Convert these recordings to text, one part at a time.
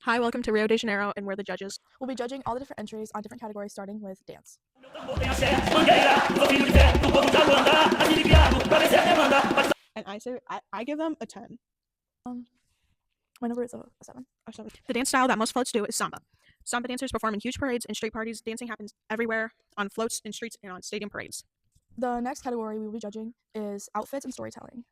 Hi, welcome to Rio de Janeiro, and we're the judges. We'll be judging all the different entries on different categories, starting with dance. And I give them a 10. My number is a 7. Or 7. The dance style that most floats do is samba. Samba dancers perform in huge parades and street parties. Dancing happens everywhere, on floats, in streets, and on stadium parades. The next category we will be judging is outfits and storytelling.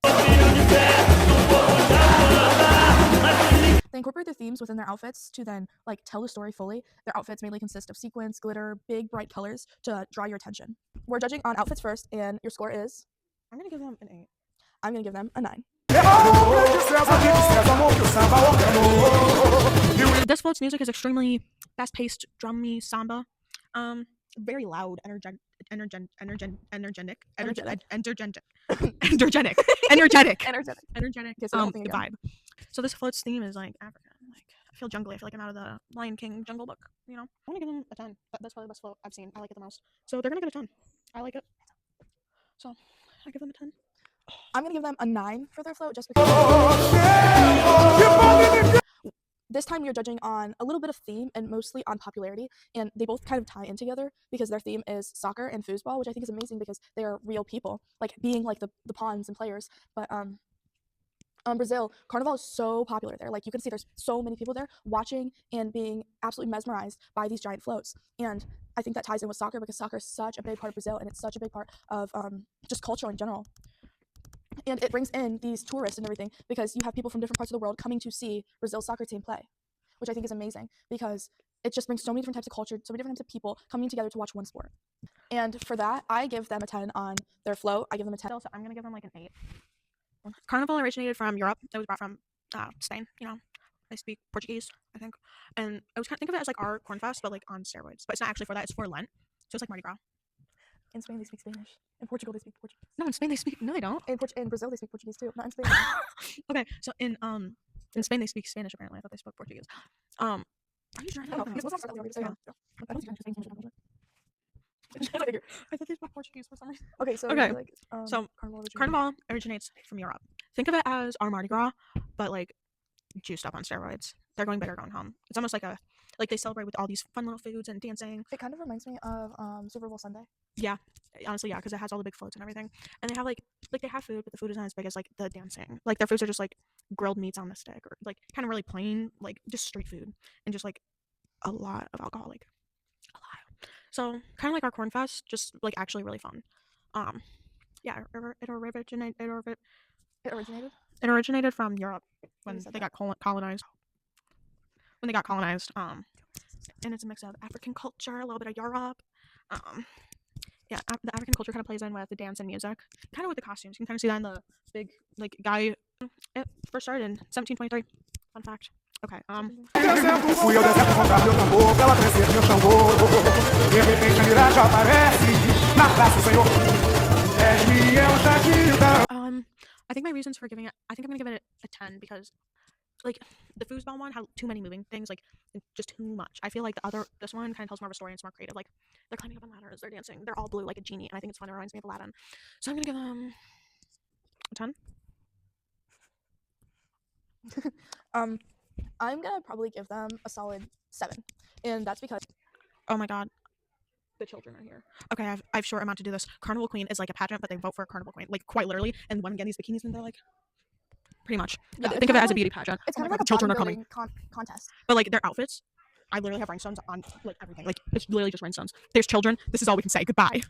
They incorporate the themes within their outfits to then tell the story fully. Their outfits mainly consist of sequins, glitter, big bright colors to draw your attention. We're judging on outfits first, and your score is? I'm gonna give them an 8. I'm gonna give them a 9. This float's music is extremely fast-paced, drummy samba. Very loud, energetic, Energetic. vibe. So this float's theme is like Africa. Like I feel jungly. I feel like I'm out of the Lion King Jungle Book. You know, I'm gonna give them a 10. That's probably the best float I've seen. I like it the most. So they're gonna get a 10. I like it. So I give them a 10. I'm gonna give them a 9 for their float just because. This time you're judging on a little bit of theme and mostly on popularity, and they both kind of tie in together because their theme is soccer and foosball, which I think is amazing because they are real people, being the pawns and players. But Brazil, Carnival is so popular there. You can see there's so many people there watching and being absolutely mesmerized by these giant floats. And I think that ties in with soccer because soccer is such a big part of Brazil, and it's such a big part of just culture in general. And it brings in these tourists and everything because you have people from different parts of the world coming to see Brazil's soccer team play, which I think is amazing because it just brings so many different types of culture, so many different types of people coming together to watch one sport. And for that, I give them a 10 on their float. I give them a 10. So I'm going to give them an 8. Carnival originated from Europe. It was brought from Spain. You know, they speak Portuguese, I think. And I was kind of think of it as our Cornfest, but on steroids. But it's not actually for that. It's for Lent. So it's like Mardi Gras. In Spain, they speak Spanish. In Portugal, they speak Portuguese. No, in Spain they speak. No, they don't. In Brazil, they speak Portuguese too. Not in Spain. Okay, so in Spain they speak Spanish. Apparently, I thought they spoke Portuguese. Are you trying to? I thought they spoke Portuguese for some reason. Okay, so so Carnival originates from Europe. Think of it as our Mardi Gras, but juiced up on steroids. They're going big or going home. It's almost they celebrate with all these fun little foods and dancing. It kind of reminds me of Super Bowl Sunday. Yeah, honestly, yeah, because it has all the big floats and everything. And they have they have food, but the food isn't as big as the dancing. Their foods are just grilled meats on the stick, or kind of really plain, just street food, and just a lot of alcohol, a lot. So kind of like our Cornfest, just actually really fun. Yeah, it originated from Europe when they got colonized. When they got colonized, and it's a mix of African culture, a little bit of Europe. Yeah, the African culture kind of plays in with the dance and music, kind of with the costumes. You can kind of see that in the big guy. It first started in 1723. Fun fact. Okay. I think my reasons for giving it, I think I'm gonna give it a 10 because the foosball one had too many moving things, just too much. I feel this one kind of tells more of a story and it's more creative. They're climbing up on ladders, they're dancing, they're all blue like a genie, and I think it's fun. It reminds me of Aladdin. So I'm gonna give them a 10. I'm gonna probably give them a solid 7, and that's because oh my god, the children are here. Okay, I've short amount to do this. Carnival Queen is a pageant, but they vote for a Carnival Queen, quite literally, and women get these bikinis and they're pretty much. Yeah, think of it as a beauty pageant. It's kind of the children are coming. Contest. But their outfits, I literally have rhinestones on everything. It's literally just rhinestones. There's children. This is all we can say. Goodbye.